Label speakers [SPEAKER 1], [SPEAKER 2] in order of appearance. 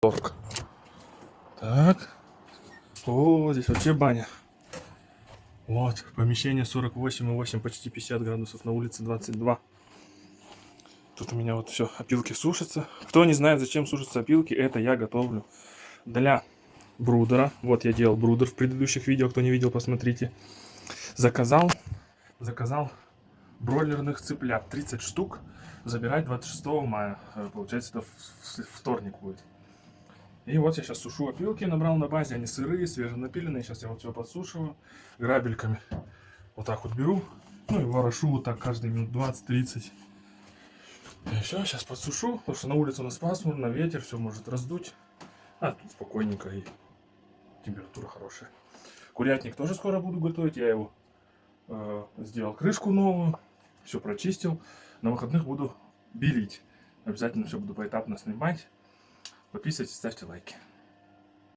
[SPEAKER 1] 40. Так. О, здесь вообще баня. Вот, помещение 48,8, почти 50 градусов, на улице 22. Тут у меня вот все, опилки сушатся. Кто не знает, зачем сушатся опилки, это я готовлю для брудера. Вот я делал брудер в предыдущих видео, кто не видел, посмотрите. Заказал бройлерных цыплят, 30 штук, забирать 26 мая. Получается, это вторник будет. И вот я сейчас сушу опилки, набрал на базе, они сырые, свеженапиленные. Сейчас я вот все подсушиваю грабельками. Вот так вот беру, ну и ворошу вот так каждые минут 20-30. И все, сейчас подсушу, потому что на улице у нас пасмурно, ветер, все может раздуть. А тут спокойненько и температура хорошая. Курятник тоже скоро буду готовить, я его сделал крышку новую, все прочистил. На выходных буду белить. Обязательно все буду поэтапно снимать. Подписывайтесь, ставьте лайки.